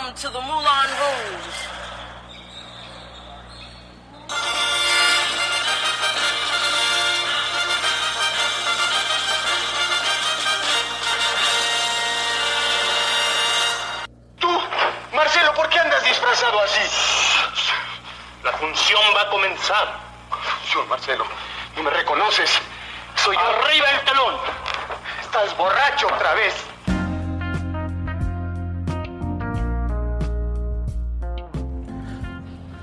Welcome to the Moulin Rouge. Tú, Marcelo, ¿por qué andas disfrazado así? La función va a comenzar. Yo, Marcelo, ¿no me reconoces? Soy yo. Arriba el telón. Estás borracho otra vez.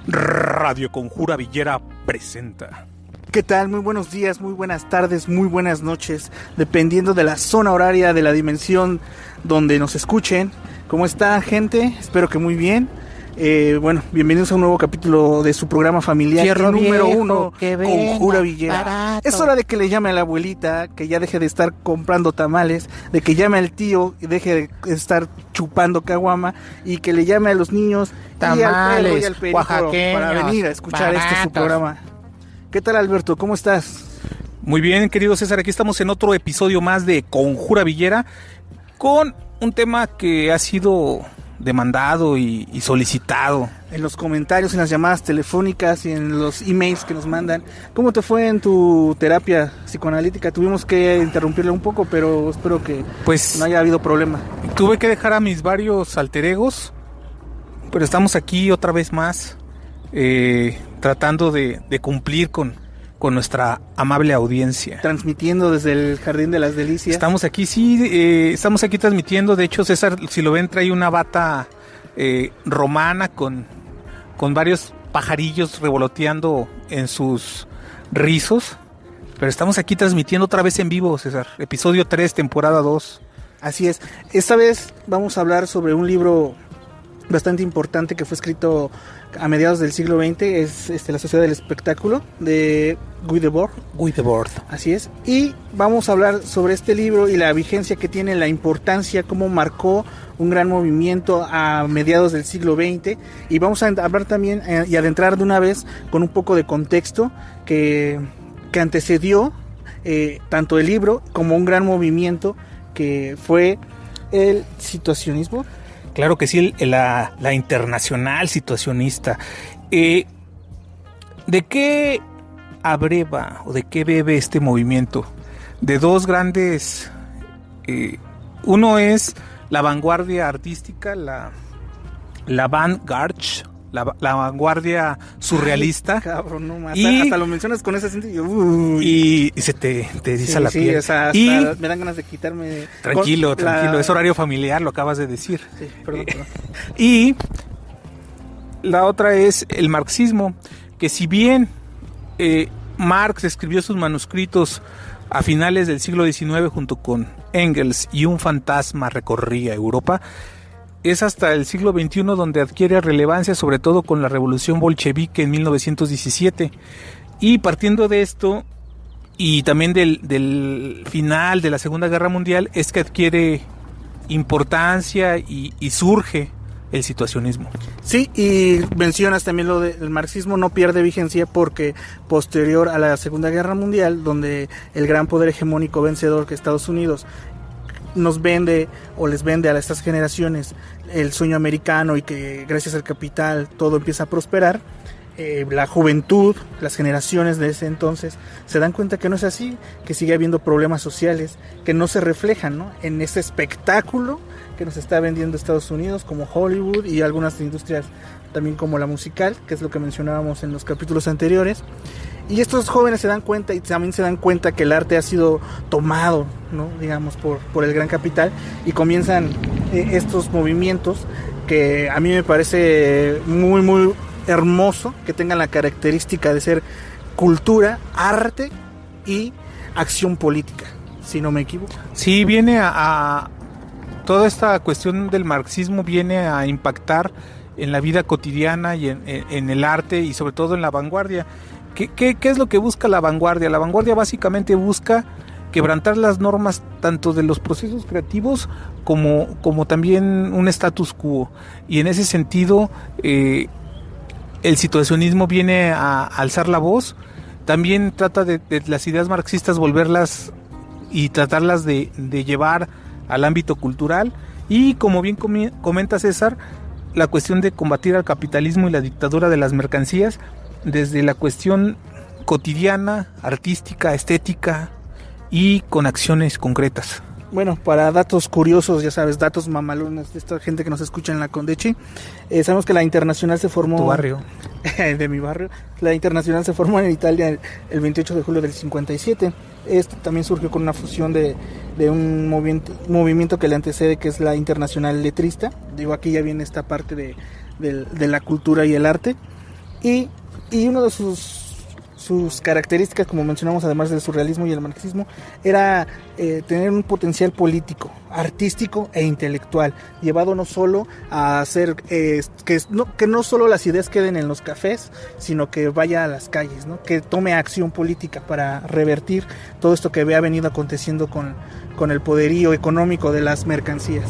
Radio Conjura Villera presenta. ¿Qué tal? Muy buenos días, muy buenas tardes, muy buenas noches, dependiendo de la zona horaria, de la dimensión donde nos escuchen. ¿Cómo está, gente? Espero que muy bien. Bueno, bienvenidos a un nuevo capítulo de su programa familiar Fierro número viejo, 1, que venga, Conjura Villera. barato. Es hora de que le llame a la abuelita, que ya deje de estar comprando tamales, de que llame al tío y deje de estar chupando caguama, y que le llame a los niños y al perro y al perico oaxaqueños, para venir a escuchar este su baratos. programa. ¿Qué tal, Alberto? ¿Cómo estás? Muy bien, querido César, aquí estamos en otro episodio más de Conjura Villera con un tema que ha sido demandado y solicitado. En los comentarios, en las llamadas telefónicas y en los emails que nos mandan. ¿Cómo te fue en tu terapia psicoanalítica? Tuvimos que interrumpirla un poco, pero espero que Pues no haya habido problema. tuve que dejar a mis varios alter egos, pero estamos aquí otra vez más tratando de cumplir con nuestra amable audiencia. Transmitiendo desde el Jardín de las Delicias. Estamos aquí, estamos aquí transmitiendo. De hecho, César, si lo ven, trae una bata romana con varios pajarillos revoloteando en sus rizos. Pero estamos aquí transmitiendo otra vez en vivo, César. Episodio 3, temporada 2. Así es. Esta vez vamos a hablar sobre un libro bastante importante que fue escrito a mediados del siglo XX. Es La Sociedad del Espectáculo, de Guy Debord. Guy Debord. Así es. Y vamos a hablar sobre este libro y la vigencia que tiene, la importancia, cómo marcó un gran movimiento a mediados del siglo XX. Y vamos a hablar también y adentrar de una vez con un poco de contexto que antecedió tanto el libro como un gran movimiento que fue el situacionismo. Claro que sí, la internacional situacionista. ¿De qué abreva o de qué bebe este movimiento? De dos grandes... uno es la vanguardia artística, la avant-garde, la vanguardia surrealista. Ay, cabrón, no, Y- hasta lo mencionas con ese acento y yo, uy. Y se te eriza Sí, la sí, piel. o sea, hasta Y me dan ganas de quitarme. tranquilo, con la- es horario familiar, lo acabas de decir. Sí, perdón. Y la otra es el marxismo, que si bien Marx escribió sus manuscritos a finales del siglo XIX junto con Engels y un fantasma recorría Europa, es hasta el siglo XXI donde adquiere relevancia, sobre todo con la revolución bolchevique en 1917. Y partiendo de esto, y también del final de la Segunda Guerra Mundial, es que adquiere importancia y surge el situacionismo. Sí, y mencionas también lo del marxismo no pierde vigencia porque posterior a la Segunda Guerra Mundial, donde el gran poder hegemónico vencedor que Estados Unidos nos vende o les vende a estas generaciones el sueño americano y que gracias al capital todo empieza a prosperar, la juventud, las generaciones de ese entonces se dan cuenta que no es así, que sigue habiendo problemas sociales que no se reflejan, ¿no?, en ese espectáculo que nos está vendiendo Estados Unidos, como Hollywood y algunas industrias también como la musical, que es lo que mencionábamos en los capítulos anteriores. Y estos jóvenes se dan cuenta y también se dan cuenta que el arte ha sido tomado, ¿no?, digamos, por el gran capital, y comienzan estos movimientos que a mí me parece muy, muy hermoso que tengan la característica de ser cultura, arte y acción política, si no me equivoco. Sí, viene a toda esta cuestión del marxismo viene a impactar en la vida cotidiana y en el arte y sobre todo en la vanguardia. ¿Qué es lo que busca la vanguardia? La vanguardia básicamente busca quebrantar las normas tanto de los procesos creativos como también un status quo. Y en ese sentido, el situacionismo viene a alzar la voz. También trata de las ideas marxistas volverlas y tratarlas de llevar al ámbito cultural. Y como bien comenta César, la cuestión de combatir al capitalismo y la dictadura de las mercancías desde la cuestión cotidiana, artística, estética y con acciones concretas. Bueno, para datos curiosos, ya sabes, datos mamalones de esta gente que nos escucha en la Condechi, sabemos que la Internacional se formó... Tu barrio. De mi barrio. La Internacional se formó en Italia el 28 de julio del 57. Esto también surgió con una fusión de un movimiento que le antecede, que es la Internacional Letrista. Digo, aquí ya viene esta parte de la cultura y el arte. Y uno de sus características, como mencionamos, además del surrealismo y el marxismo, era tener un potencial político, artístico e intelectual, llevado no solo a hacer que no solo las ideas queden en los cafés, sino que vaya a las calles, ¿no? Que tome acción política para revertir todo esto que había venido aconteciendo con el poderío económico de las mercancías.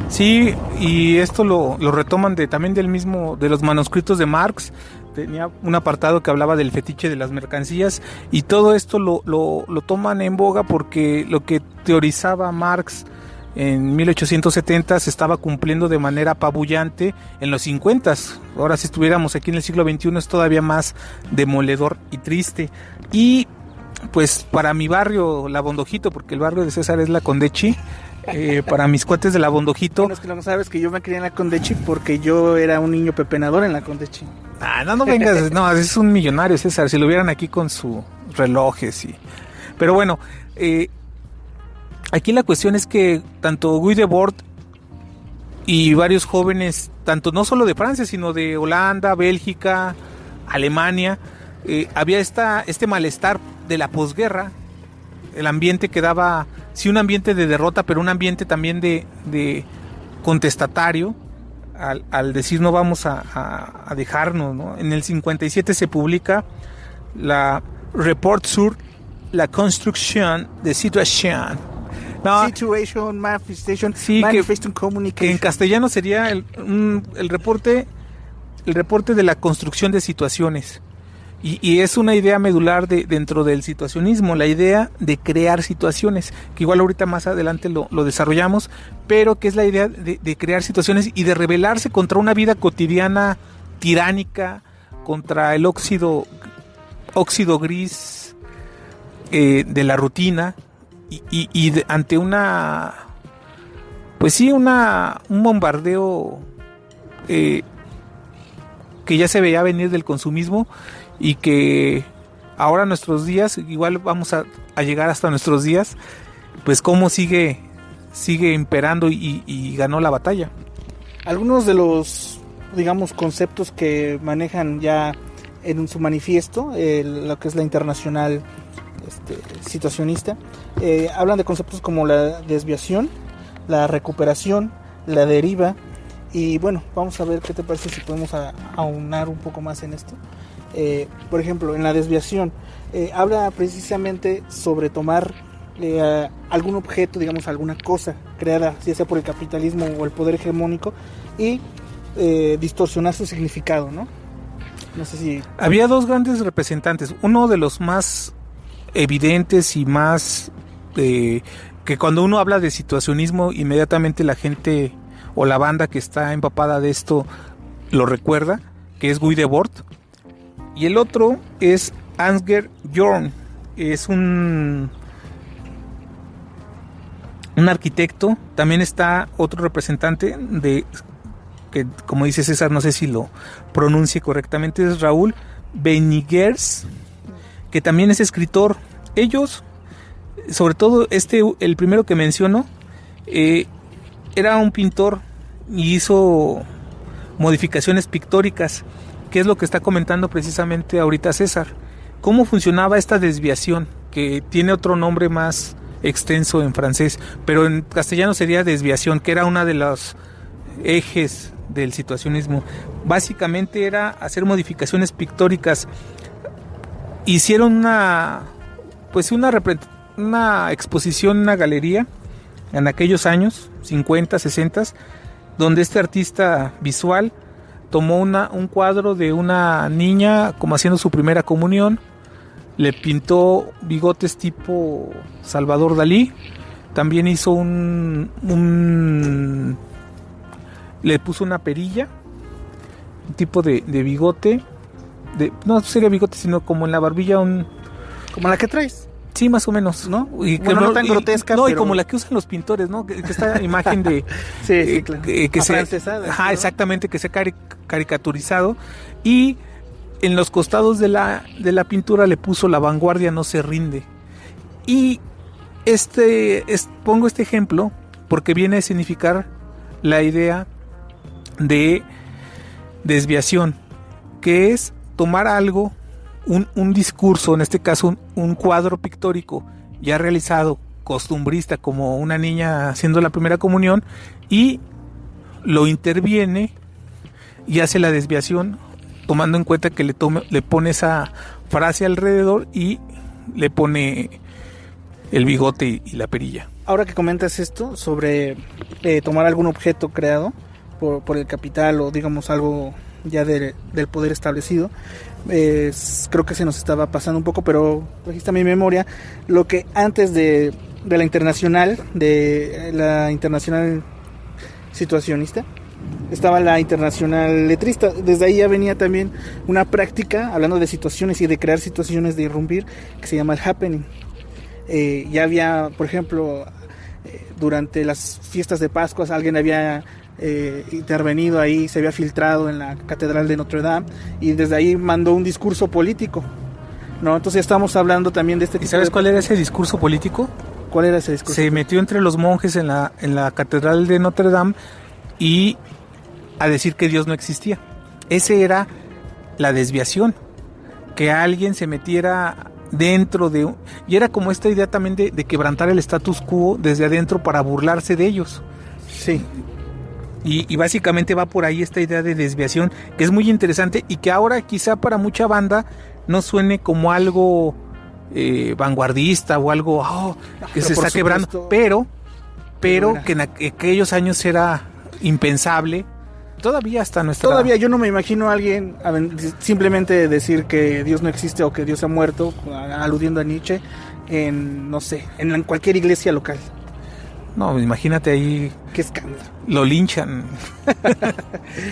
Sí, y esto lo retoman también de los manuscritos de Marx. Tenía un apartado que hablaba del fetiche de las mercancías, y todo esto lo toman en boga porque lo que teorizaba Marx en 1870 se estaba cumpliendo de manera apabullante en los 50. Ahora, si estuviéramos aquí en el siglo XXI, es todavía más demoledor y triste. Y pues para mi barrio, La Bondojito, porque el barrio de César es La Condechi, para mis cuates de La Bondojito... Bueno, es que no sabes que yo me crié en La Condechi porque yo era un niño pepenador en La Condechi. No vengas, no, es un millonario César, si lo vieran aquí con sus relojes Pero bueno, aquí la cuestión es que tanto Guy Debord y varios jóvenes, tanto no solo de Francia, sino de Holanda, Bélgica, Alemania, había este malestar de la posguerra, el ambiente que daba, sí, un ambiente de derrota, pero un ambiente también de contestatario, al decir no vamos a dejarnos, ¿no? En el 57 se publica la Report sur la construction de Situation. Situation, Manifestation, sí, Manifestation Communication. Que en castellano sería el reporte de la construcción de situaciones. Y es una idea medular dentro del situacionismo, la idea de crear situaciones, que igual ahorita más adelante lo desarrollamos, pero que es la idea de crear situaciones y de rebelarse contra una vida cotidiana tiránica, contra el óxido gris de la rutina, y ante una, pues sí, un bombardeo que ya se veía venir del consumismo, y que ahora nuestros días, igual vamos a llegar hasta nuestros días, pues cómo sigue imperando y ganó la batalla. Algunos de los, digamos, conceptos que manejan ya en su manifiesto, lo que es la Internacional situacionista, hablan de conceptos como la desviación, la recuperación, la deriva, y bueno, vamos a ver qué te parece si podemos aunar un poco más en esto. Por ejemplo, en la desviación habla precisamente sobre tomar algún objeto, digamos alguna cosa creada ya sea por el capitalismo o el poder hegemónico, y distorsionar su significado, ¿no? No sé si... Había dos grandes representantes, uno de los más evidentes y más que cuando uno habla de situacionismo, inmediatamente la gente o la banda que está empapada de esto lo recuerda, que es Guy Debord. Y el otro es Ansgar Jorn, es un arquitecto. También está otro representante que, como dice César, no sé si lo pronuncie correctamente, es Raúl Beniguers, que también es escritor. Ellos, sobre todo el primero que menciono, era un pintor y hizo modificaciones pictóricas, que es lo que está comentando precisamente ahorita César. ¿Cómo funcionaba esta desviación? Que tiene otro nombre más extenso en francés, pero en castellano sería desviación, que era una de los ejes del situacionismo. Básicamente era hacer modificaciones pictóricas. Hicieron una exposición, una galería en aquellos años 50, 60, donde este artista visual tomó un cuadro de una niña como haciendo su primera comunión, le pintó bigotes tipo Salvador Dalí, también hizo le puso una perilla un tipo de bigote, no sería bigote, sino como en la barbilla Como la que traes. Sí, más o menos, ¿no? Y bueno, no tan grotesca, no, pero... y como la que usan los pintores, ¿no? Que esta imagen de... sí, claro. Que se, ¿no? exactamente, que se ha caricaturizado. Y en los costados de la pintura le puso "La vanguardia no se rinde". Y pongo este ejemplo porque viene a significar la idea de desviación, que es tomar algo, un discurso, en este caso un cuadro pictórico ya realizado, costumbrista, como una niña haciendo la primera comunión, y lo interviene y hace la desviación, tomando en cuenta que le pone esa frase alrededor y le pone el bigote y la perilla. Ahora que comentas esto sobre tomar algún objeto creado por el capital, o digamos algo ya del poder establecido, creo que se nos estaba pasando un poco, pero trajiste a mi memoria lo que antes de la internacional situacionista, estaba la internacional letrista. Desde ahí ya venía también una práctica, hablando de situaciones y de crear situaciones de irrumpir, que se llama el happening. Ya había, por ejemplo, durante las fiestas de Pascuas, alguien había intervenido ahí, se había filtrado en la Catedral de Notre Dame, y desde ahí mandó un discurso político, ¿no? Entonces estamos hablando también de este tipo. ¿Y sabes cuál era ese discurso político? ¿Cuál era ese discurso? Se metió entre los monjes en la Catedral de Notre Dame y a decir que Dios no existía. Ese era la desviación, que alguien se metiera dentro de... Y era como esta idea también de quebrantar el status quo desde adentro para burlarse de ellos. Sí. Y básicamente va por ahí esta idea de desviación, que es muy interesante y que ahora quizá para mucha banda no suene como algo vanguardista o algo que se está quebrando, pero que en aquellos años era impensable. Todavía hasta nuestra... Todavía yo no me imagino a alguien simplemente decir que Dios no existe o que Dios ha muerto, aludiendo a Nietzsche, en cualquier iglesia local. No, imagínate ahí... Qué escándalo. Lo linchan.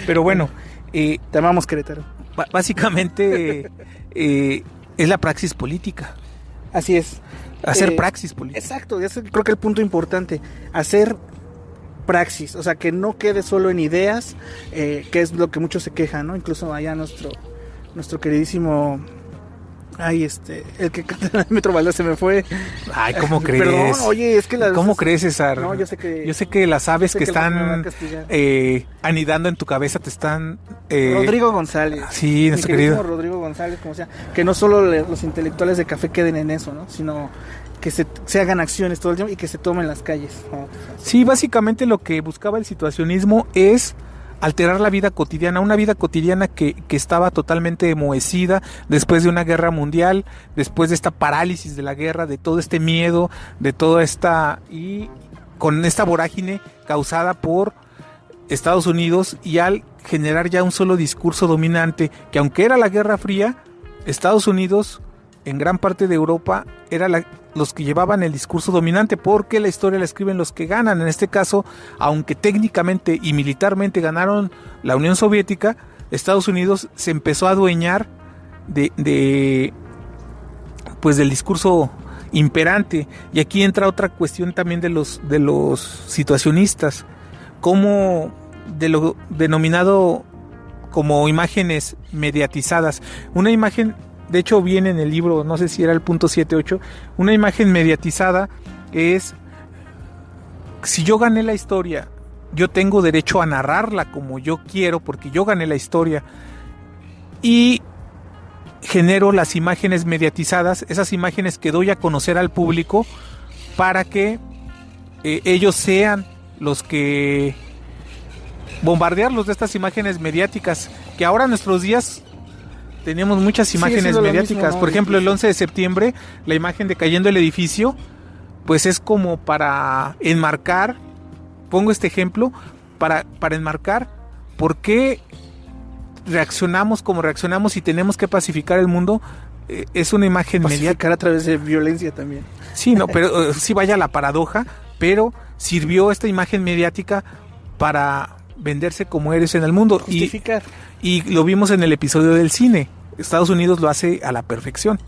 Pero bueno... Te amamos, Querétaro. Básicamente es la praxis política. Así es. Hacer praxis política. Exacto, creo que el punto importante, hacer praxis, o sea, que no quede solo en ideas, que es lo que muchos se quejan, ¿no? Incluso allá nuestro queridísimo... el que canta en Metro Valdés se me fue. Ay, ¿cómo crees? Perdón, oye, es que ¿Cómo crees, César? No, yo sé que las aves que están anidando en tu cabeza te están... Rodrigo González. Sí, nuestro querido Rodrigo González, como sea, que no solo los intelectuales de café queden en eso, ¿no? Sino que se hagan acciones todo el tiempo y que se tomen las calles, ¿no? Sí, básicamente lo que buscaba el situacionismo es alterar la vida cotidiana, una vida cotidiana que estaba totalmente enmohecida después de una guerra mundial, después de esta parálisis de la guerra, de todo este miedo, de toda esta... y con esta vorágine causada por Estados Unidos, y al generar ya un solo discurso dominante, que aunque era la Guerra Fría, Estados Unidos en gran parte de Europa era los que llevaban el discurso dominante, porque la historia la escriben los que ganan. En este caso, aunque técnicamente y militarmente ganaron la Unión Soviética, Estados Unidos se empezó a adueñar pues del discurso imperante. Y aquí entra otra cuestión también de los situacionistas, como de lo denominado como imágenes mediatizadas. Una imagen, de hecho viene en el libro, no sé si era el punto 7-8, una imagen mediatizada es: si yo gané la historia, yo tengo derecho a narrarla como yo quiero, porque yo gané la historia, y genero las imágenes mediatizadas, esas imágenes que doy a conocer al público para que ellos sean los que bombardearlos de estas imágenes mediáticas, que ahora en nuestros días tenemos muchas imágenes mediáticas, mismo, ¿no? Por ejemplo, el 11 de septiembre, la imagen de cayendo el edificio, pues es como para enmarcar, pongo este ejemplo, para enmarcar por qué reaccionamos como reaccionamos y tenemos que pacificar el mundo. Es una imagen mediática a través de violencia también. Sí, no, pero sí, vaya la paradoja, pero sirvió esta imagen mediática para venderse como héroes en el mundo. Justificar. Y lo vimos en el episodio del cine. Estados Unidos lo hace a la perfección.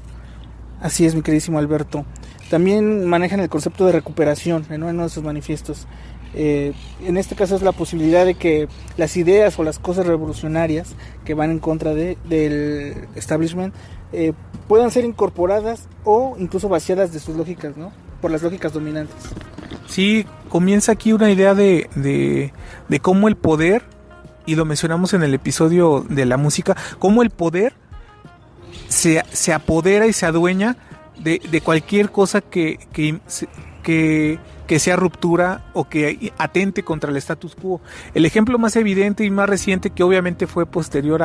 Así es, mi queridísimo Alberto. También manejan el concepto de recuperación en uno de sus manifiestos. En este caso es la posibilidad de que las ideas o las cosas revolucionarias que van en contra del establishment puedan ser incorporadas o incluso vaciadas de sus lógicas, ¿no? Por las lógicas dominantes. Sí, comienza aquí una idea de cómo el poder, y lo mencionamos en el episodio de la música, cómo el poder se apodera y se adueña de cualquier cosa que sea ruptura o que atente contra el status quo. El ejemplo más evidente y más reciente, que obviamente fue posterior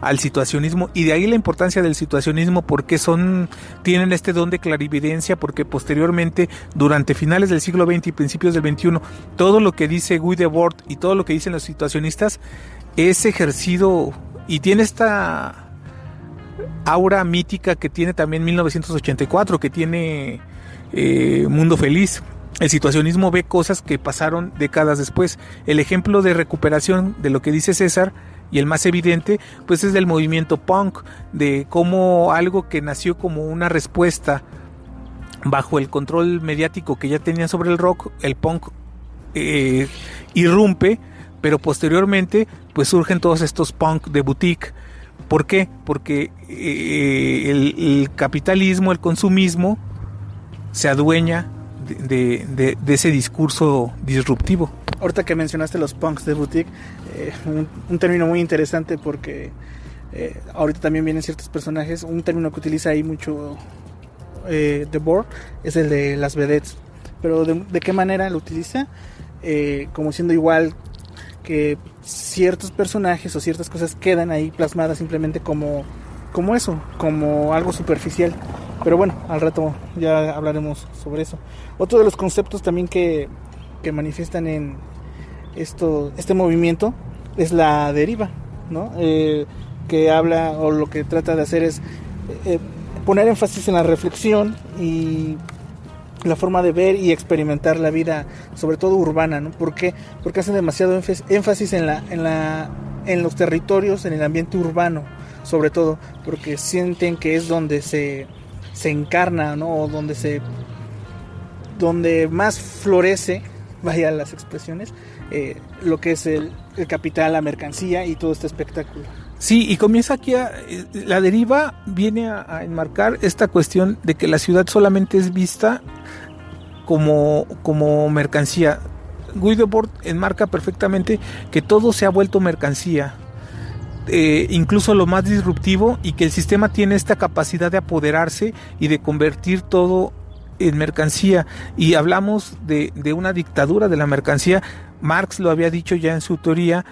al situacionismo, y de ahí la importancia del situacionismo, porque tienen este don de clarividencia, porque posteriormente, durante finales del siglo XX y principios del XXI, todo lo que dice Guy Debord y todo lo que dicen los situacionistas es ejercido y tiene esta aura mítica que tiene también 1984, que tiene Mundo Feliz. El situacionismo ve cosas que pasaron décadas después. El ejemplo de recuperación de lo que dice César, y el más evidente, pues es del movimiento punk, de cómo algo que nació como una respuesta bajo el control mediático que ya tenían sobre el rock, el punk irrumpe, pero posteriormente pues surgen todos estos punk de boutique. ¿Por qué? Porque el capitalismo, el consumismo se adueña de ese discurso disruptivo. Ahorita que mencionaste los punks de boutique, un término muy interesante porque ahorita también vienen ciertos personajes. Un término que utiliza ahí mucho Debord es el de las vedettes. Pero ¿de qué manera lo utiliza? Como siendo igual que ciertos personajes o ciertas cosas quedan ahí plasmadas simplemente como eso, como algo superficial. Pero bueno, al rato ya hablaremos sobre eso. Otro de los conceptos también que manifiestan en este movimiento es la deriva, ¿no? Que habla, o lo que trata de hacer es poner énfasis en la reflexión y la forma de ver y experimentar la vida, sobre todo urbana, ¿no? ¿Por qué? Porque hacen demasiado énfasis en los territorios, en el ambiente urbano, sobre todo, porque sienten que es donde se encarna, ¿no? O donde más florece, vaya las expresiones, lo que es el capital, la mercancía y todo este espectáculo. Sí, y comienza aquí la deriva viene a enmarcar esta cuestión de que la ciudad solamente es vista como mercancía. Guy Debord enmarca perfectamente que todo se ha vuelto mercancía, incluso lo más disruptivo, y que el sistema tiene esta capacidad de apoderarse y de convertir todo en mercancía. Y hablamos de una dictadura de la mercancía. Marx lo había dicho ya en su teoría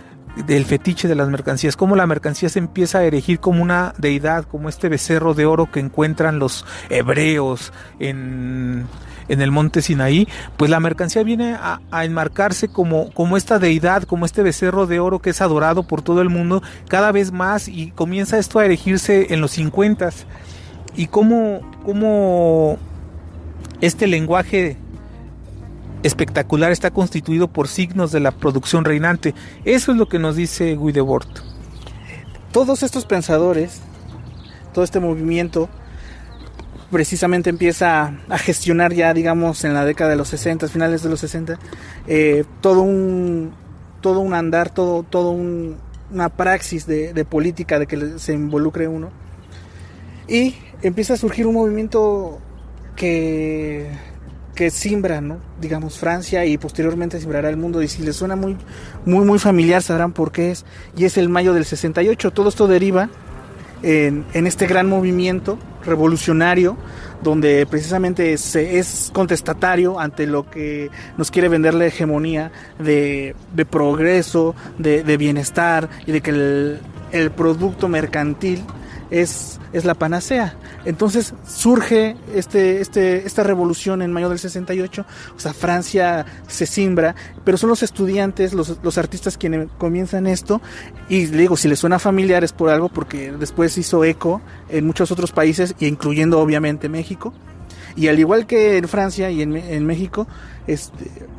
del fetiche de las mercancías, cómo la mercancía se empieza a erigir como una deidad, como este becerro de oro que encuentran los hebreos en el monte Sinaí. Pues la mercancía viene a enmarcarse como esta deidad, como este becerro de oro que es adorado por todo el mundo cada vez más, y comienza esto a erigirse en los 50s. Y cómo este lenguaje espectacular está constituido por signos de la producción reinante. Eso es lo que nos dice Guy Debord. Todos estos pensadores, todo este movimiento precisamente empieza a gestionar ya, digamos, en la década de los 60, finales de los 60, todo un andar, una praxis de política, de que se involucre uno, y empieza a surgir un movimiento que simbra, ¿no? Digamos, Francia, y posteriormente simbrará el mundo. Y si les suena muy, muy, muy familiar, sabrán por qué es. Y es el mayo del 68. Todo esto deriva en este gran movimiento revolucionario, donde precisamente es contestatario ante lo que nos quiere vender la hegemonía de progreso, de bienestar, y de que el producto mercantil es la panacea. Entonces surge esta revolución en mayo del 68, o sea, Francia se simbra, pero son los estudiantes, los artistas quienes comienzan esto. Y le digo, si les suena familiar es por algo, porque después hizo eco en muchos otros países, incluyendo obviamente México. Y al igual que en Francia y en México,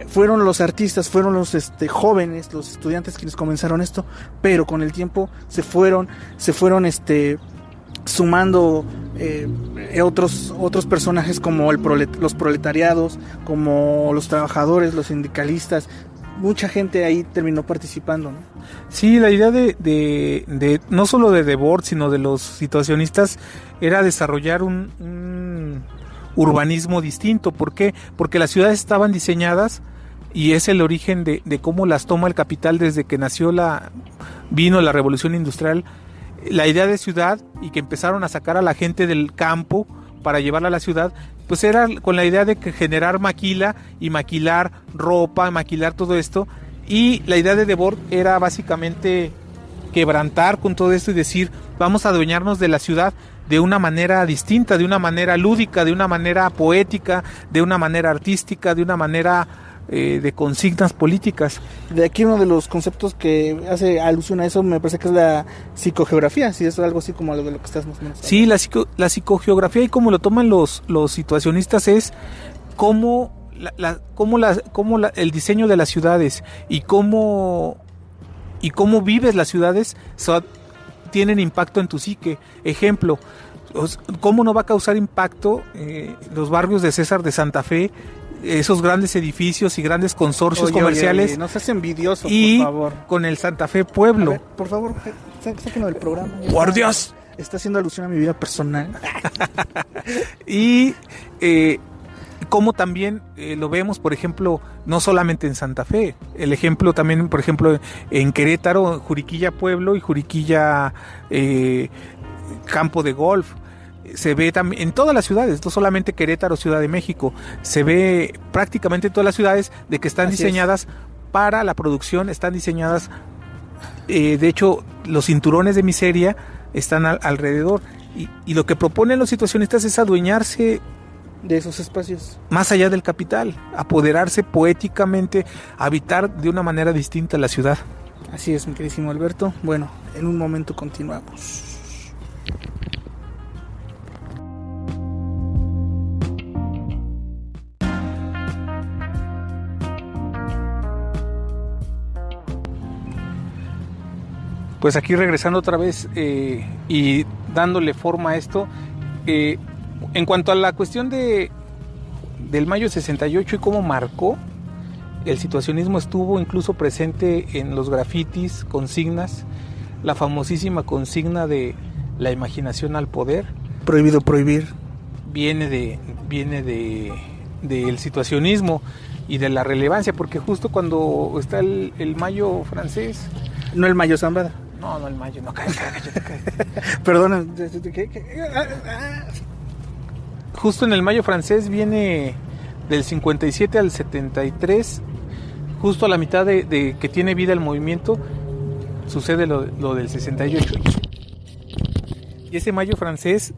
fueron los artistas, fueron los jóvenes, los estudiantes quienes comenzaron esto, pero con el tiempo se fueron sumando otros personajes como los proletariados, como los trabajadores, los sindicalistas. Mucha gente ahí terminó participando, ¿no? Sí, la idea de no solo de Debord, sino de los situacionistas, era desarrollar un urbanismo distinto. ¿Por qué? Porque las ciudades estaban diseñadas, y es el origen de cómo las toma el capital desde que vino la revolución industrial. La idea de ciudad, y que empezaron a sacar a la gente del campo para llevarla a la ciudad, pues era con la idea de generar maquila y maquilar ropa, maquilar todo esto. Y la idea de Debord era básicamente quebrantar con todo esto y decir, vamos a adueñarnos de la ciudad de una manera distinta, de una manera lúdica, de una manera poética, de una manera artística, de una manera de consignas políticas. De aquí uno de los conceptos que hace alusión a eso me parece que es la psicogeografía, si es algo así como lo de lo que estás mostrando. Sí, la psicogeografía, y como lo toman los situacionistas, es cómo el diseño de las ciudades y cómo vives las ciudades tienen impacto en tu psique. Ejemplo, ¿cómo no va a causar impacto los barrios de César de Santa Fe, esos grandes edificios y grandes consorcios comerciales? Oye, no seas envidioso, y por favor. Con el Santa Fe Pueblo. A ver, por favor, sáquenlo del programa. ¡Guardias! Está haciendo alusión a mi vida personal. Y como también lo vemos, por ejemplo, no solamente en Santa Fe, el ejemplo también, por ejemplo, en Querétaro, Juriquilla Pueblo y Juriquilla Campo de Golf. Se ve también en todas las ciudades, no solamente Querétaro, Ciudad de México, se ve prácticamente en todas las ciudades de que están diseñadas para la producción, están diseñadas, de hecho, los cinturones de miseria están alrededor, y lo que proponen los situacionistas es adueñarse de esos espacios, más allá del capital, apoderarse poéticamente, habitar de una manera distinta la ciudad. Así es, mi queridísimo Alberto. Bueno, en un momento continuamos. Pues aquí regresando otra vez y dándole forma a esto, en cuanto a la cuestión del mayo 68 y cómo marcó, el situacionismo estuvo incluso presente en los grafitis, consignas, la famosísima consigna de la imaginación al poder. Prohibido prohibir. Viene del situacionismo y de la relevancia, porque justo cuando está el mayo francés... No el mayo Zambada. No, el mayo, no, cállate. Perdona, Justo en el mayo francés viene del 57 al 73, justo a la mitad de que tiene vida el movimiento, sucede lo del 68. Y ese mayo francés,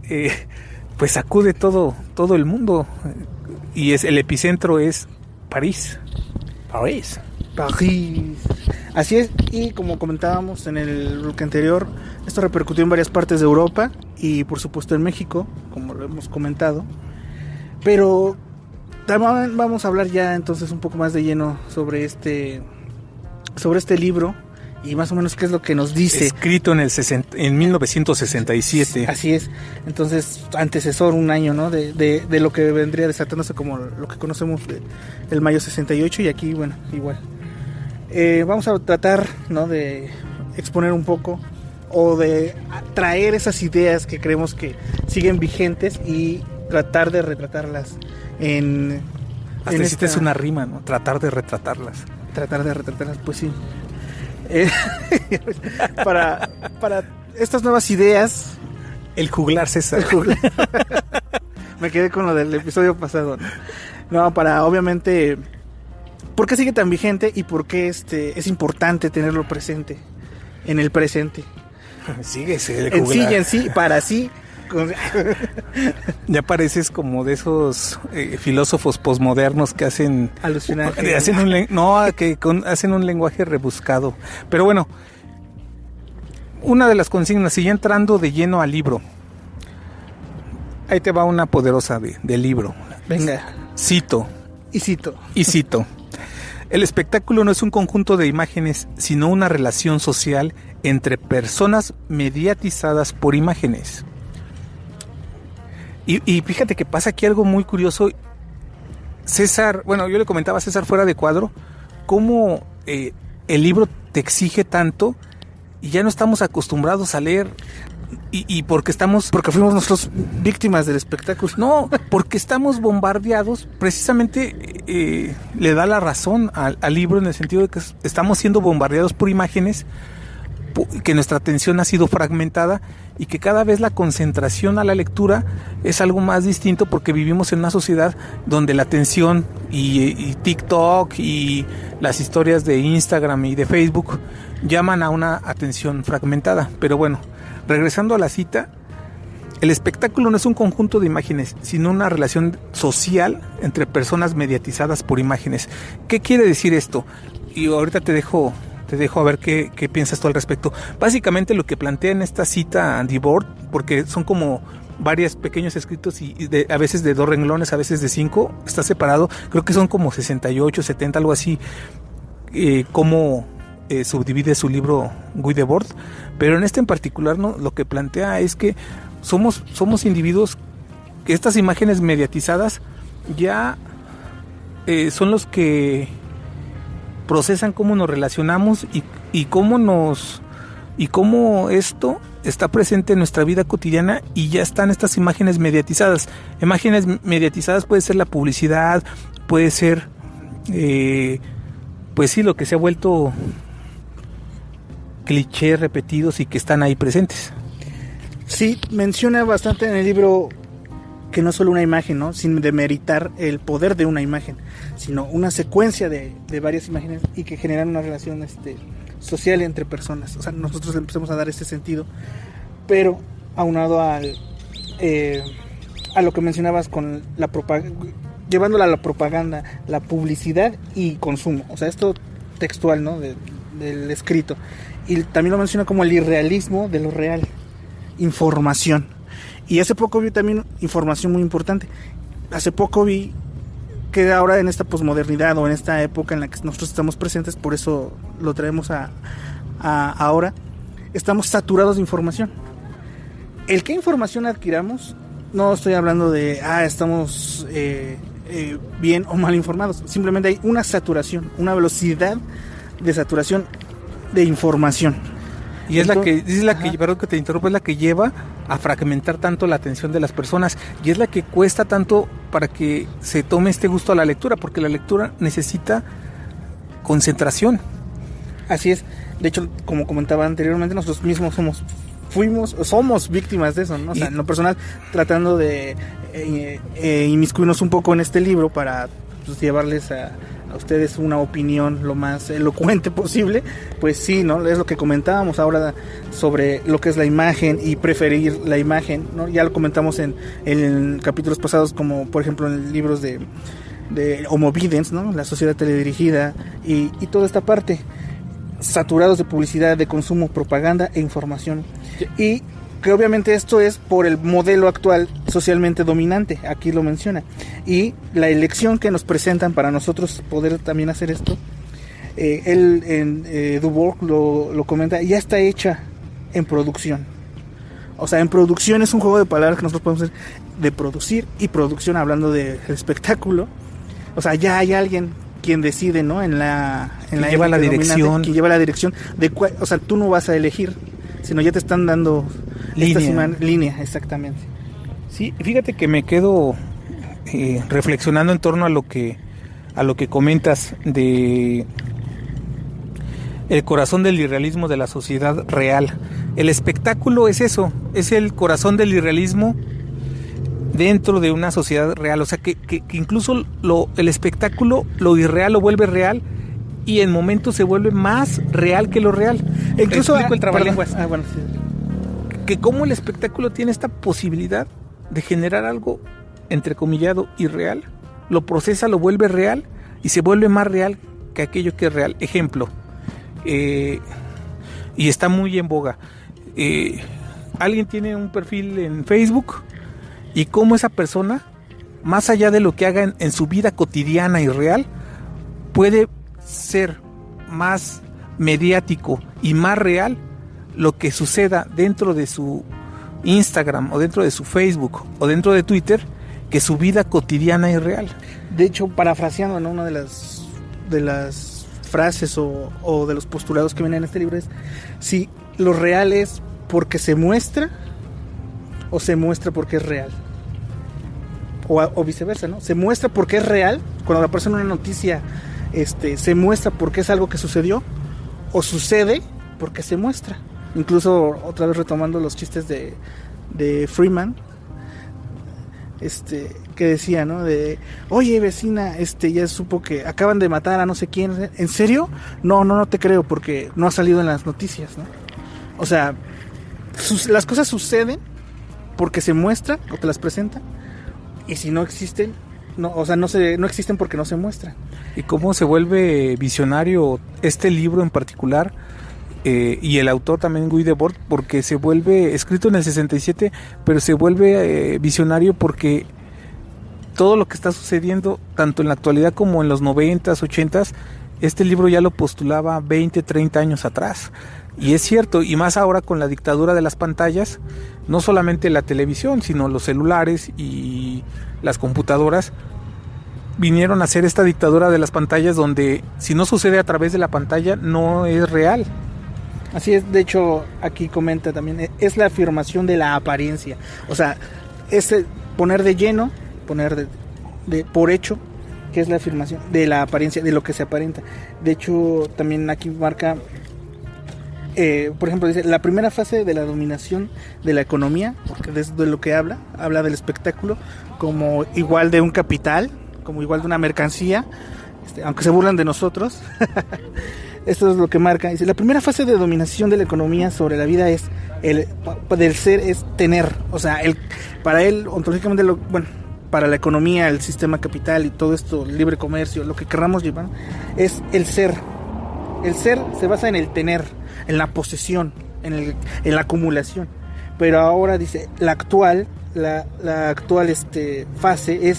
pues sacude todo el mundo, y el epicentro es París. Así es, y como comentábamos en el bloque anterior, esto repercutió en varias partes de Europa y por supuesto en México, como lo hemos comentado. Pero vamos a hablar ya entonces un poco más de lleno sobre este libro y más o menos qué es lo que nos dice. Escrito en 1967. Así es, entonces antecesor un año, ¿no? de lo que vendría desatándose como lo que conocemos del mayo 68, y aquí, bueno, igual. Vamos a tratar, ¿no?, de exponer un poco o de traer esas ideas que creemos que siguen vigentes y tratar de retratarlas Hasta necesitas una rima, ¿no? Tratar de retratarlas, pues sí. Para estas nuevas ideas, el juglar César. Me quedé con lo del episodio pasado, no, para obviamente ¿por qué sigue tan vigente y por qué es importante tenerlo presente en el presente? Síguese en sí, para sí. Ya pareces como de esos filósofos posmodernos que hacen alucinaje. Hacen un lenguaje rebuscado. Pero bueno, una de las consignas, y ya entrando de lleno al libro, ahí te va una poderosa del libro. Venga. Cito: Y cito. El espectáculo no es un conjunto de imágenes, sino una relación social entre personas mediatizadas por imágenes. Y fíjate que pasa aquí algo muy curioso. César, bueno, yo le comentaba a César fuera de cuadro, cómo el libro te exige tanto y ya no estamos acostumbrados a leer. Y porque fuimos nosotros víctimas del espectáculo. No, porque estamos bombardeados, precisamente le da la razón al libro en el sentido de que estamos siendo bombardeados por imágenes, que nuestra atención ha sido fragmentada y que cada vez la concentración a la lectura es algo más distinto porque vivimos en una sociedad donde la atención y TikTok y las historias de Instagram y de Facebook llaman a una atención fragmentada. Pero bueno, regresando a la cita, el espectáculo no es un conjunto de imágenes, sino una relación social entre personas mediatizadas por imágenes. ¿Qué quiere decir esto? Y ahorita te dejo a ver qué piensas tú al respecto. Básicamente lo que plantea en esta cita Andy Borg, porque son como varios pequeños escritos y a veces de 2 renglones, a veces de 5, está separado, creo que son como 68, 70, algo así, cómo subdivide su libro Guy Debord, pero en este en particular, ¿no? Lo que plantea es que somos individuos que estas imágenes mediatizadas ya son los que procesan cómo nos relacionamos y cómo esto está presente en nuestra vida cotidiana y ya están estas imágenes mediatizadas. Imágenes mediatizadas puede ser la publicidad, puede ser pues sí, lo que se ha vuelto clichés repetidos y que están ahí presentes. Sí, menciona bastante en el libro que no solo una imagen, ¿no? Sin demeritar el poder de una imagen, sino una secuencia de varias imágenes y que generan una relación social entre personas. O sea, nosotros le empezamos a dar ese sentido, pero aunado a lo que mencionabas con la llevándola a la propaganda, la publicidad y consumo. O sea, esto textual, ¿no? Del escrito. Y también lo menciona como el irrealismo de lo real. Información. Y hace poco vi también información muy importante. Hace poco vi que ahora en esta posmodernidad o en esta época en la que nosotros estamos presentes, por eso lo traemos a ahora, estamos saturados de información. El qué información adquiramos, no estoy hablando de estamos bien o mal informados, simplemente hay una saturación, una velocidad de saturación de información. Y perdón que te interrumpa, es la que lleva a fragmentar tanto la atención de las personas y es la que cuesta tanto para que se tome este gusto a la lectura, porque la lectura necesita concentración. Así es. De hecho, como comentaba anteriormente, nosotros mismos somos víctimas de eso, ¿no? O sea, en lo personal, tratando de inmiscuirnos un poco en este libro para pues, llevarles a ustedes una opinión lo más elocuente posible, pues sí, ¿no? Es lo que comentábamos ahora sobre lo que es la imagen y preferir la imagen, ¿no? Ya lo comentamos en capítulos pasados, como por ejemplo en libros de Homo Videns, ¿no? La sociedad teledirigida y toda esta parte, saturados de publicidad, de consumo, propaganda e información. Y que obviamente esto es por el modelo actual socialmente dominante, aquí lo menciona, y la elección que nos presentan para nosotros poder también hacer esto, él en Dubourg lo comenta, ya está hecha en producción. O sea, en producción es un juego de palabras que nosotros podemos hacer de producir y producción, hablando de espectáculo. O sea, ya hay alguien quien decide, ¿no? En la lleva la dirección, que lleva la dirección de o sea, tú no vas a elegir, sino ya te están dando línea, exactamente. Sí, fíjate que me quedo reflexionando en torno a lo que comentas de el corazón del irrealismo de la sociedad real. El espectáculo es eso, es el corazón del irrealismo dentro de una sociedad real. O sea que incluso el espectáculo, lo irreal lo vuelve real y en momentos se vuelve más real que lo real. Incluso explico el trabalenguas. Bueno, sí. Que cómo el espectáculo tiene esta posibilidad de generar algo entrecomillado irreal, lo procesa, lo vuelve real y se vuelve más real que aquello que es real. Ejemplo, y está muy en boga, alguien tiene un perfil en Facebook y cómo esa persona más allá de lo que haga en su vida cotidiana y real, puede ser más mediático y más real lo que suceda dentro de su Instagram o dentro de su Facebook o dentro de Twitter que su vida cotidiana y real. De hecho, parafraseando, ¿no?, una de las frases o de los postulados que vienen en este libro es: si lo real es porque se muestra o se muestra porque es real, o viceversa, ¿no? Se muestra porque es real, cuando aparece una noticia, se muestra porque es algo que sucedió, o sucede porque se muestra. Incluso, otra vez retomando los chistes de Freeman, que decía, ¿no?, de: oye, vecina, ya supo que acaban de matar a no sé quién. ¿En serio? No te creo, porque no ha salido en las noticias, ¿no? O sea, las cosas suceden porque se muestran o te las presentan, y si no existen, no existen porque no se muestran. Y cómo se vuelve visionario este libro en particular, y el autor también, Guy Debord, porque se vuelve escrito en el 67, pero se vuelve visionario porque todo lo que está sucediendo, tanto en la actualidad como en los 90s, 80s, este libro ya lo postulaba 20, 30 años atrás. Y es cierto, y más ahora con la dictadura de las pantallas, no solamente la televisión, sino los celulares y las computadoras vinieron a hacer esta dictadura de las pantallas, donde si no sucede a través de la pantalla no es real. Así es. De hecho, aquí comenta también, es la afirmación de la apariencia. O sea, es poner de lleno, poner por hecho, que es la afirmación de la apariencia, de lo que se aparenta. De hecho, también aquí marca, por ejemplo, dice: la primera fase de la dominación de la economía, porque es de lo que habla del espectáculo como igual de un capital, como igual de una mercancía, aunque se burlan de nosotros. Esto es lo que marca. Dice: la primera fase de dominación de la economía sobre la vida es del ser es tener. O sea, para él, ontológicamente, para la economía, el sistema capital y todo esto, el libre comercio, lo que querramos llevar, es el ser. El ser se basa en el tener, en la posesión, en la acumulación. Pero ahora dice, la actual fase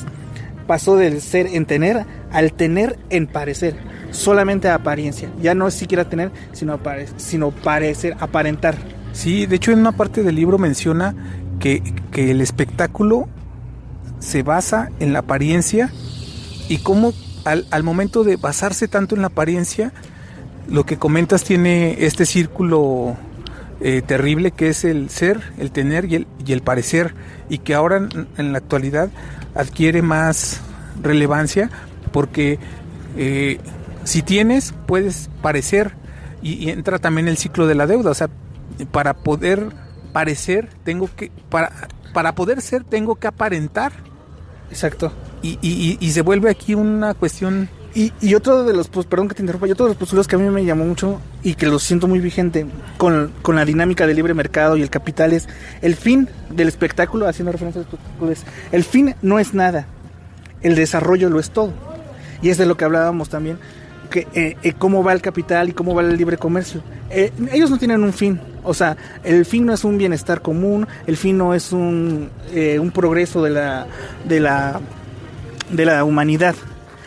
pasó del ser en tener al tener en parecer, solamente apariencia. Ya no es siquiera tener, sino parecer, aparentar. Sí, de hecho en una parte del libro menciona que el espectáculo se basa en la apariencia, y cómo al momento de basarse tanto en la apariencia, lo que comentas tiene este círculo terrible, que es el ser, el tener y el parecer, y que ahora en la actualidad adquiere más relevancia, porque si tienes, puedes parecer, y entra también el ciclo de la deuda. O sea, para poder parecer, para poder ser, tengo que aparentar. Exacto. Y se vuelve aquí una cuestión. Y otro de los, perdón que te interrumpa, y otro de los postulados que a mí me llamó mucho y que lo siento muy vigente con la dinámica del libre mercado y el capital es: el fin del espectáculo, haciendo referencia al espectáculo, es: el fin no es nada, el desarrollo lo es todo. Y es de lo que hablábamos también, que cómo va el capital y cómo va el libre comercio. Ellos no tienen un fin. O sea, el fin no es un bienestar común, el fin no es un progreso de la humanidad.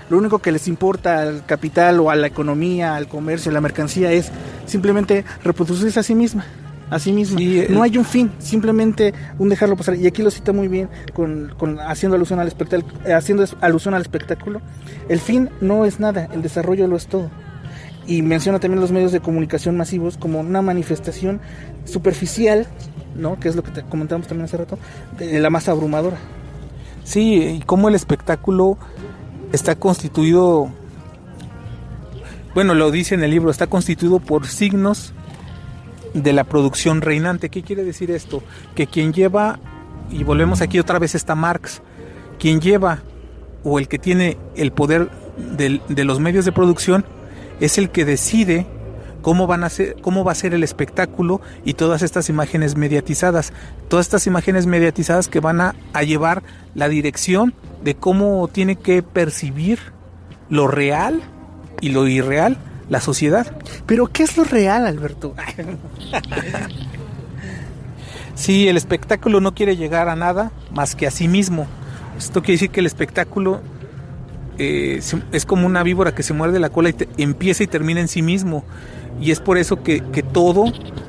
Lo único que les importa al capital o a la economía, al comercio, a la mercancía, es simplemente reproducirse a sí misma. Sí, no hay un fin, simplemente un dejarlo pasar. Y aquí lo cita muy bien haciendo alusión al espectáculo. El fin no es nada, el desarrollo lo es todo. Y menciona también los medios de comunicación masivos como una manifestación superficial, ¿no?, que es lo que te comentábamos también hace rato, de la masa abrumadora. Sí, y cómo el espectáculo está constituido, bueno, lo dice en el libro, está constituido por signos de la producción reinante. ¿Qué quiere decir esto? Que quien lleva, y volvemos aquí otra vez, está Marx, quien lleva o el que tiene el poder de los medios de producción es el que decide cómo va a ser el espectáculo y todas estas imágenes mediatizadas. Todas estas imágenes mediatizadas que van a llevar la dirección de cómo tiene que percibir lo real y lo irreal la sociedad. ¿Pero qué es lo real, Alberto? Sí, el espectáculo no quiere llegar a nada más que a sí mismo. Esto quiere decir que el espectáculo es como una víbora que se muerde la cola y empieza y termina en sí mismo. Y es por eso que todo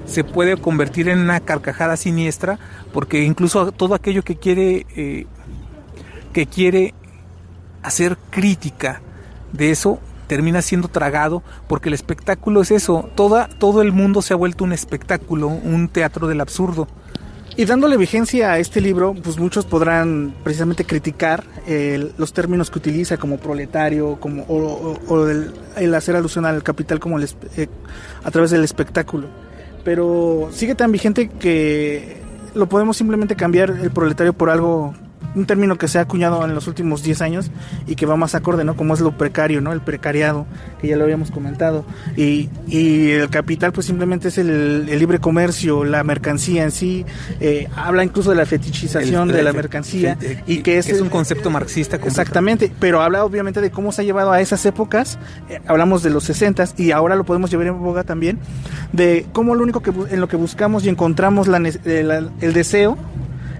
se puede convertir en una carcajada siniestra, porque incluso todo aquello que quiere hacer crítica de eso termina siendo tragado, porque el espectáculo es eso. Todo el mundo se ha vuelto un espectáculo, un teatro del absurdo. Y dándole vigencia a este libro, pues muchos podrán precisamente criticar los términos que utiliza, como proletario, o el hacer alusión al capital como a través del espectáculo. Pero sigue tan vigente que lo podemos simplemente cambiar el proletario por algo, un término que se ha acuñado en los últimos 10 años y que va más acorde, ¿no? Como es lo precario, ¿no? El precariado, que ya lo habíamos comentado. Y el capital, pues simplemente es el libre comercio, la mercancía en sí. Habla incluso de la fetichización de la mercancía. Y que es un concepto marxista. Exactamente, pero habla obviamente de cómo se ha llevado a esas épocas. Hablamos de los 60s y ahora lo podemos llevar en boga también, de cómo lo único en lo que buscamos y encontramos el deseo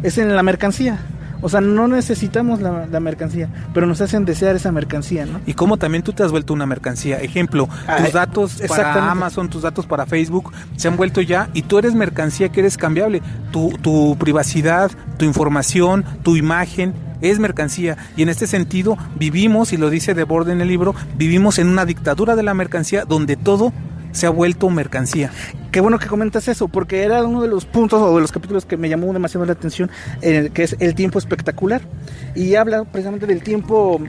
es en la mercancía. O sea, no necesitamos la mercancía, pero nos hacen desear esa mercancía, ¿no? Y como también tú te has vuelto una mercancía. Ejemplo, tus datos para Amazon, tus datos para Facebook se han vuelto ya, y tú eres mercancía que eres cambiable. Tu privacidad, tu información, tu imagen es mercancía. Y en este sentido vivimos, y lo dice Debord en el libro, vivimos en una dictadura de la mercancía donde todo se ha vuelto mercancía. Qué bueno que comentas eso, porque era uno de los puntos o de los capítulos que me llamó demasiado la atención, que es el tiempo espectacular, y habla precisamente del tiempo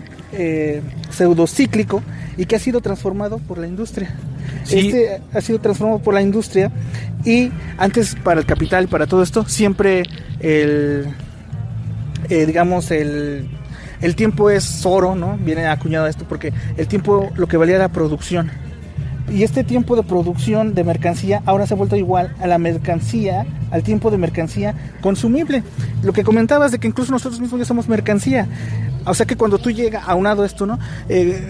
pseudocíclico y que ha sido transformado por la industria. Sí. Ha sido transformado por la industria, y antes, para el capital, para todo esto, siempre el tiempo es oro, ¿no? Viene acuñado esto porque el tiempo, lo que valía era la producción. Y este tiempo de producción de mercancía ahora se ha vuelto igual a la mercancía, al tiempo de mercancía consumible. Lo que comentabas de que incluso nosotros mismos ya somos mercancía. O sea que cuando tú llegas, aunado esto, ¿no?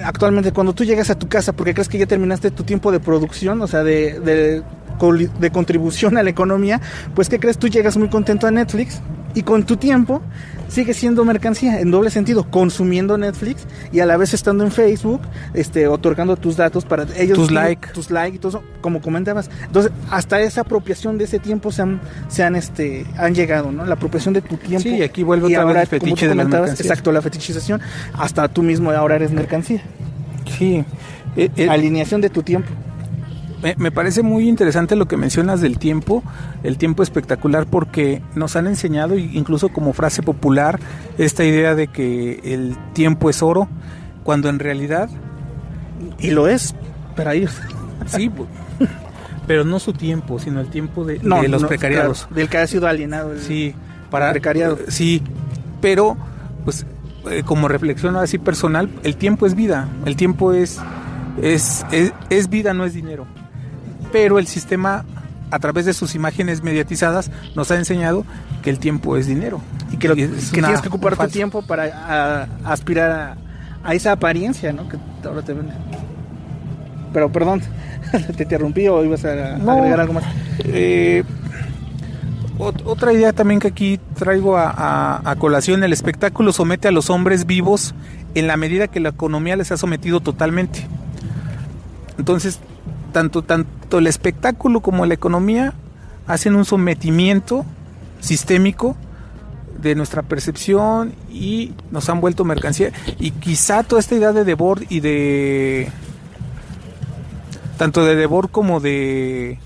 Actualmente, cuando tú llegas a tu casa porque crees que ya terminaste tu tiempo de producción, o sea, de contribución a la economía, pues ¿qué crees? Tú llegas muy contento a Netflix y con tu tiempo sigue siendo mercancía en doble sentido, consumiendo Netflix y a la vez estando en Facebook, otorgando tus datos para ellos, tus like y todo eso, como comentabas. Entonces, hasta esa apropiación de ese tiempo han llegado, ¿no? La apropiación de tu tiempo. Sí, aquí vuelve otra vez el fetiche de la mercancía. Exacto, la fetichización. Hasta tú mismo ahora eres mercancía. Sí. Alineación de tu tiempo. Me parece muy interesante lo que mencionas del tiempo, el tiempo espectacular, porque nos han enseñado, incluso como frase popular, esta idea de que el tiempo es oro, cuando en realidad... Y lo es, para ellos. Sí, pero no su tiempo, sino el tiempo de los precariados. Claro, del que ha sido alienado el precariado. Sí, pero pues como reflexión así personal, el tiempo es vida, el tiempo es vida, no es dinero. Pero el sistema, a través de sus imágenes mediatizadas, nos ha enseñado que el tiempo es dinero. Y que tienes que ocupar tu tiempo para aspirar a esa apariencia, ¿no? Que ahora te venden. Pero perdón, te interrumpí, o ibas a agregar algo más. Otra idea también que aquí traigo a colación: el espectáculo somete a los hombres vivos en la medida que la economía les ha sometido totalmente. Entonces, tanto el espectáculo como la economía hacen un sometimiento sistémico de nuestra percepción y nos han vuelto mercancía. Y quizá toda esta idea de Debord y tanto de Debord como de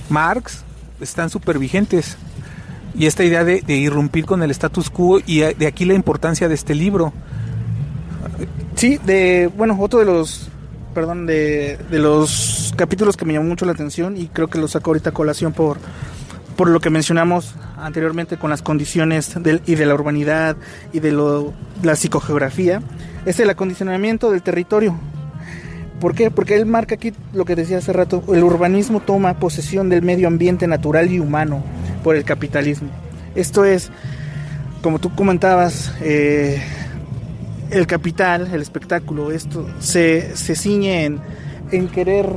Marx están súper vigentes. Y esta idea de irrumpir con el status quo, y de aquí la importancia de este libro. Sí, otro de los capítulos que me llamó mucho la atención, y creo que lo saco ahorita a colación por lo que mencionamos anteriormente con las condiciones de la urbanidad y de la psicogeografía, es el acondicionamiento del territorio. ¿Por qué? Porque él marca aquí lo que decía hace rato: el urbanismo toma posesión del medio ambiente natural y humano por el capitalismo. Esto es, como tú comentabas, el capital, el espectáculo, esto se ciñe en querer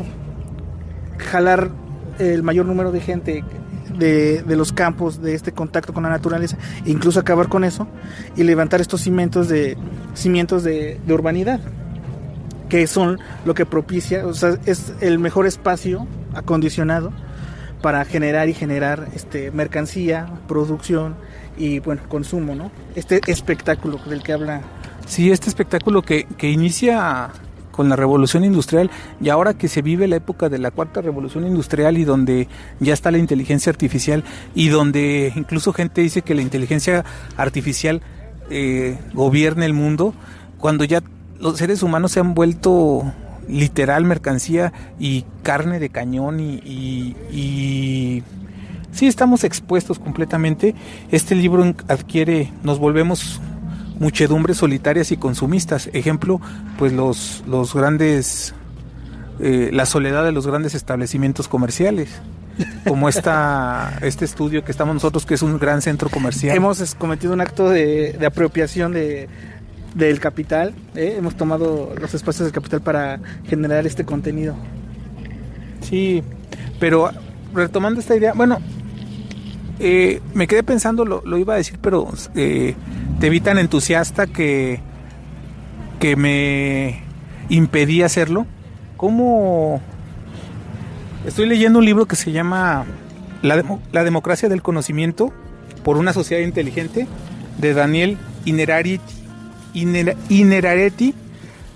jalar el mayor número de gente de los campos, de este contacto con la naturaleza, e incluso acabar con eso y levantar estos cimientos de urbanidad, que son lo que propicia, o sea, es el mejor espacio acondicionado para generar mercancía, producción y bueno, consumo, ¿no? Este espectáculo del que habla. Sí, este espectáculo que inicia con la revolución industrial y ahora que se vive la época de la cuarta revolución industrial y donde ya está la inteligencia artificial y donde incluso gente dice que la inteligencia artificial gobierna el mundo, cuando ya los seres humanos se han vuelto literal mercancía y carne de cañón y sí, estamos expuestos completamente. Este libro nos volvemos muchedumbres solitarias y consumistas. Ejemplo, pues los grandes, la soledad de los grandes establecimientos comerciales, como este estudio que estamos nosotros, que es un gran centro comercial. Hemos cometido un acto de apropiación del capital, hemos tomado los espacios del capital para generar este contenido. Sí, pero retomando esta idea, bueno, me quedé pensando, lo iba a decir, pero te vi tan entusiasta que me impedí hacerlo. ¿Cómo? Estoy leyendo un libro que se llama La democracia del conocimiento por una sociedad inteligente, de Daniel Innerarity,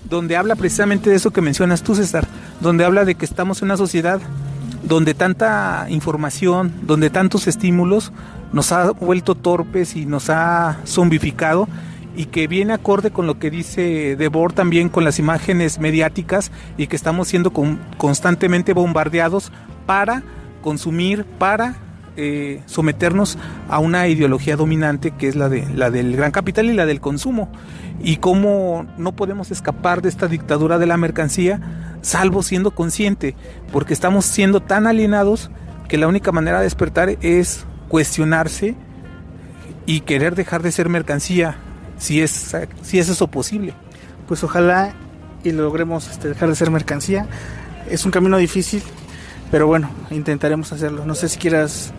donde habla precisamente de eso que mencionas tú, César, donde habla de que estamos en una sociedad donde tanta información, donde tantos estímulos nos ha vuelto torpes y nos ha zombificado, y que viene acorde con lo que dice Debord también, con las imágenes mediáticas, y que estamos siendo constantemente bombardeados para consumir, para someternos a una ideología dominante que es la del gran capital y la del consumo, y cómo no podemos escapar de esta dictadura de la mercancía salvo siendo consciente, porque estamos siendo tan alienados que la única manera de despertar es cuestionarse y querer dejar de ser mercancía, si es eso posible. Pues ojalá y logremos dejar de ser mercancía. Es un camino difícil, pero bueno, intentaremos hacerlo. No sé si quieras,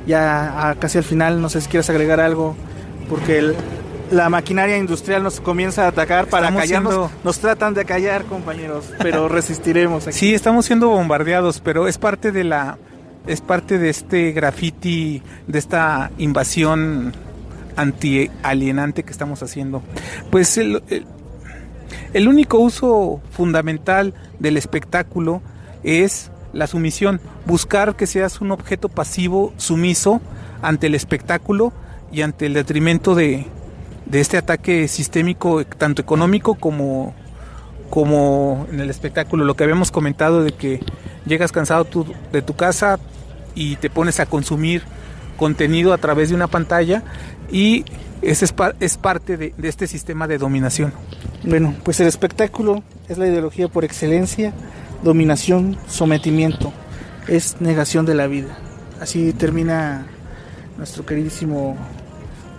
ya casi al final, no sé si quieras agregar algo, porque la maquinaria industrial nos comienza a atacar para callarnos. Nos tratan de callar, compañeros, pero resistiremos aquí. Sí, estamos siendo bombardeados, pero es parte de este graffiti, de esta invasión anti-alienante que estamos haciendo. Pues el único uso fundamental del espectáculo es la sumisión, buscar que seas un objeto pasivo, sumiso ante el espectáculo y ante el detrimento de este ataque sistémico, tanto económico como en el espectáculo. Lo que habíamos comentado de que llegas cansado de tu casa y te pones a consumir contenido a través de una pantalla, y ese es parte de este sistema de dominación. Bueno, pues el espectáculo es la ideología por excelencia, dominación, sometimiento, es negación de la vida. Así termina nuestro queridísimo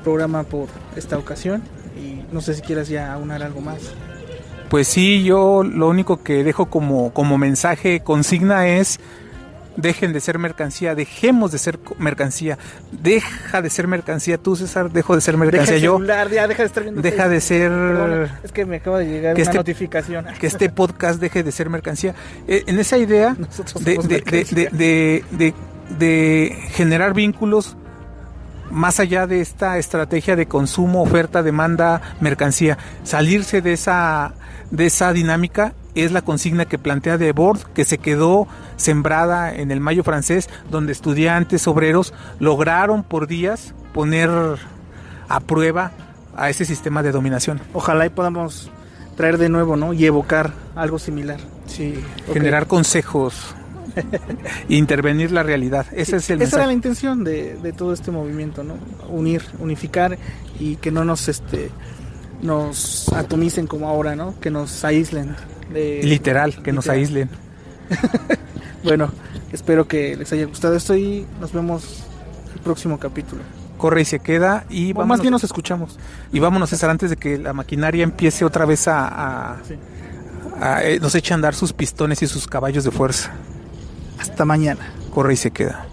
programa por esta ocasión, y no sé si quieras ya aunar algo más. Pues sí, yo lo único que dejo como mensaje, consigna, es: dejen de ser mercancía, dejemos de ser mercancía. Deja de ser mercancía tú, César, dejo de ser mercancía yo. Deja de estar viendo. Deja de ser. Perdón, es que me acaba de llegar una notificación. Que este podcast deje de ser mercancía. En esa idea de generar vínculos más allá de esta estrategia de consumo, oferta, demanda, mercancía, salirse de esa dinámica, es la consigna que plantea Debord, que se quedó sembrada en el Mayo francés, donde estudiantes, obreros lograron por días poner a prueba a ese sistema de dominación. Ojalá y podamos traer de nuevo, ¿no? Y evocar algo similar. Sí, generar consejos, intervenir la realidad. Ese es el mensaje. Esa era la intención de todo este movimiento, ¿no? Unificar, y que no nos atomicen como ahora, ¿no? Que nos aíslen. Nos aíslen. Bueno, espero que les haya gustado esto y nos vemos el próximo capítulo. Corre y se queda, y más bien nos escuchamos. Y vámonos, César, antes de que la maquinaria empiece otra vez nos eche a andar sus pistones y sus caballos de fuerza. Hasta mañana. Corre y se queda.